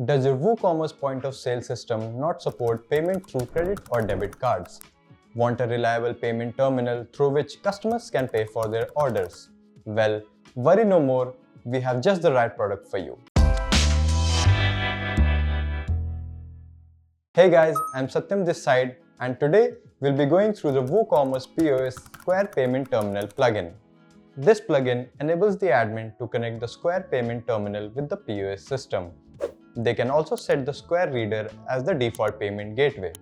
Does your WooCommerce point of sale system not support payment through credit or debit cards? Want a reliable payment terminal through which customers can pay for their orders? Well, worry no more, we have just the right product for you. Hey guys, I'm Satyam this side, and today we'll be going through the WooCommerce POS Square Payment Terminal plugin. This plugin enables the admin to connect the Square Payment Terminal with the POS system. They can also set the Square reader as the default payment gateway.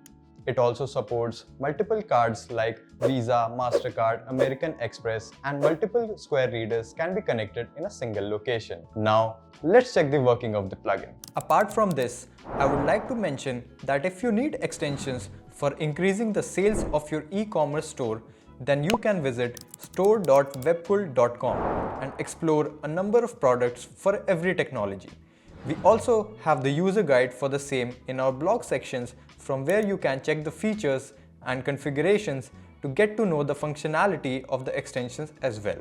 It also supports multiple cards like Visa, MasterCard, American Express, and multiple Square readers can be connected in a single location. Now, let's check the working of the plugin. Apart from this, I would like to mention that if you need extensions for increasing the sales of your e-commerce store, then you can visit store.webkul.com and explore a number of products for every technology. We also have the user guide for the same in our blog sections, from where you can check the features and configurations to get to know the functionality of the extensions as well.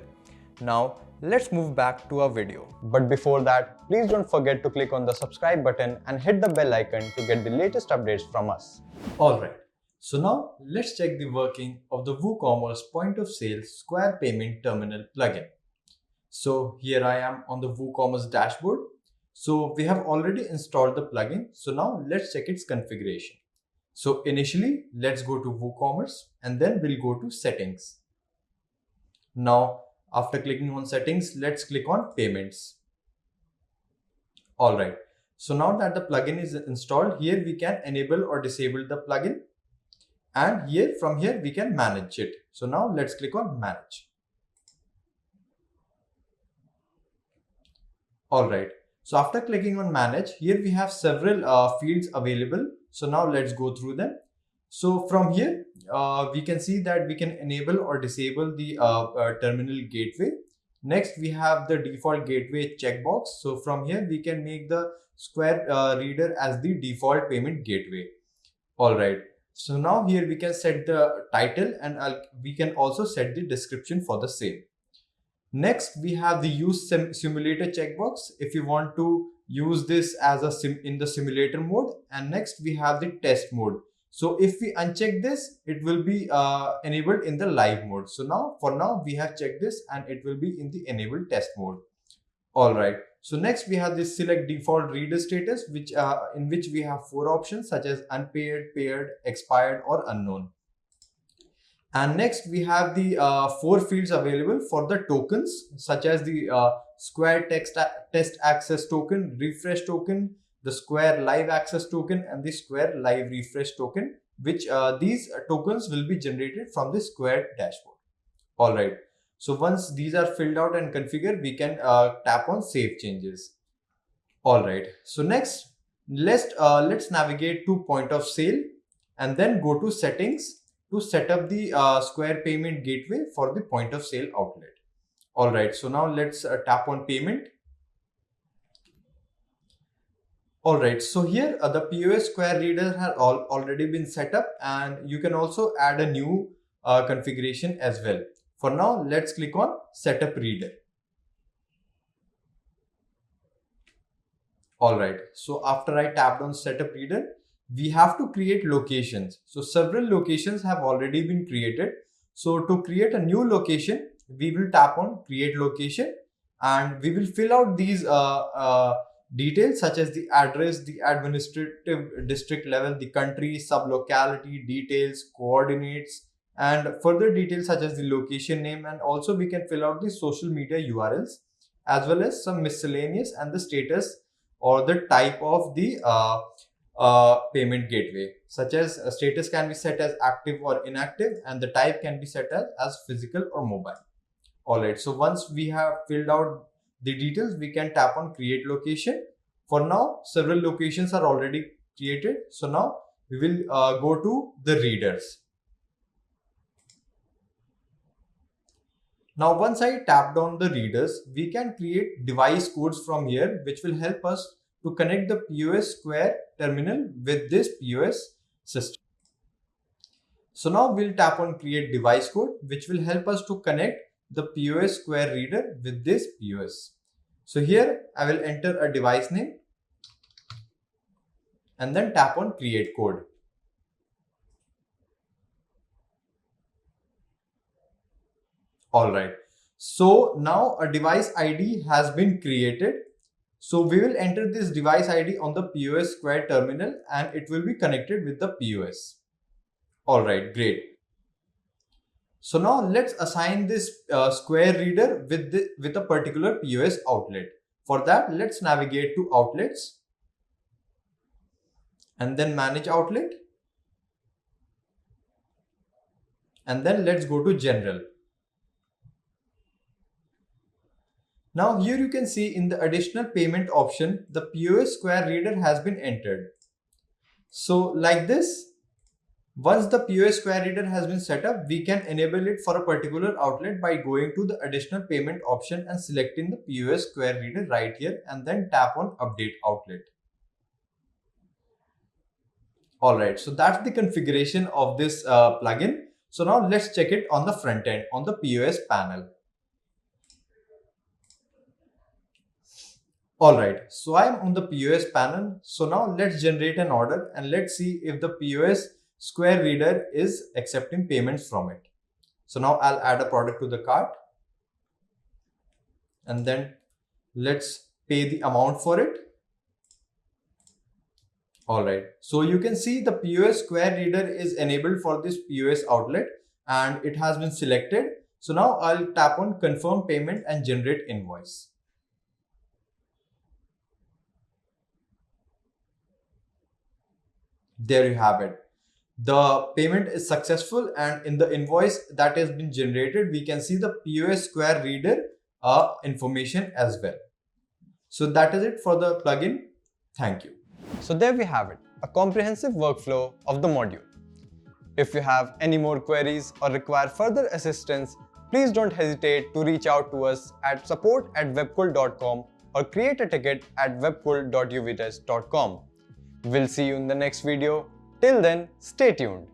Now, let's move back to our video. But before that, please don't forget to click on the subscribe button and hit the bell icon to get the latest updates from us. Alright, so now let's check the working of the WooCommerce point of sale Square Payment Terminal plugin. So here I am on the WooCommerce dashboard. So we have already installed the plugin. So now let's check its configuration. So initially, let's go to WooCommerce and then we'll go to settings. Now, after clicking on settings, let's click on payments. Alright, so now that the plugin is installed, here we can enable or disable the plugin, and from here we can manage it. So now let's click on manage. Alright, so after clicking on manage, here we have several fields available. So now let's go through them. So from here, we can see that we can enable or disable the terminal gateway. Next, we have the default gateway checkbox. So from here, we can make the Square reader as the default payment gateway. All right. So now here we can set the title, and we can also set the description for the same. Next, we have the use simulator checkbox if you want to use this as in the simulator mode. And next we have the test mode. So if we uncheck this, it will be enabled in the live mode. So now for now we have checked this and it will be in the enabled test mode. All right. So next we have this select default reader status, in which we have 4 options such as unpaired, paired, expired, or unknown. And next we have the 4 fields available for the tokens, such as the Square test access token, refresh token, the Square live access token, and the Square live refresh token, which these tokens will be generated from the Square dashboard. All right. So once these are filled out and configured, we can tap on save changes. All right. So next, let's navigate to point of sale and then go to settings to set up the Square payment gateway for the point of sale outlet. All right, so now let's tap on payment. All right, so here the POS Square reader has already been set up, and you can also add a new configuration as well. For now, let's click on setup reader. All right, so after I tapped on setup reader, we have to create locations. So several locations have already been created. So to create a new location, we will tap on create location, and we will fill out these details such as the address, the administrative district level, the country, sub-locality, details, coordinates, and further details such as the location name. And also we can fill out the social media URLs as well as some miscellaneous and the status or the type of the payment gateway, such as status can be set as active or inactive, and the type can be set as physical or mobile. All right, so once we have filled out the details, we can tap on create location. For now, several locations are already created. So now we will go to the readers. Now, once I tapped on the readers, we can create device codes from here, which will help us to connect the POS Square terminal with this POS system. So now we'll tap on create device code, which will help us to connect the POS Square reader with this POS. So here I will enter a device name. and then tap on create code. Alright, so now a device ID has been created. So we will enter this device ID on the POS Square terminal and it will be connected with the POS. Alright, great. So now let's assign this Square reader with a particular POS outlet. For that, let's navigate to outlets and then manage outlet. And then let's go to general. Now here you can see in the additional payment option, the POS Square reader has been entered. So like this, once the POS Square reader has been set up, we can enable it for a particular outlet by going to the additional payment option and selecting the POS Square reader right here and then tap on update outlet. Alright, so that's the configuration of this plugin. So now let's check it on the front end on the POS panel. Alright, so I'm on the POS panel. So now let's generate an order and let's see if the POS Square reader is accepting payments from it. So now I'll add a product to the cart and then let's pay the amount for it. Alright, so you can see the POS Square reader is enabled for this POS outlet and it has been selected. So now I'll tap on confirm payment and generate invoice. There you have it. The payment is successful and in the invoice that has been generated, we can see the POS Square reader information as well. So that is it for the plugin. Thank you. So there we have it, a comprehensive workflow of the module. If you have any more queries or require further assistance, please don't hesitate to reach out to us at support@webkul.com or create a ticket at webkul.uvtest.com. We'll see you in the next video. Till then, stay tuned.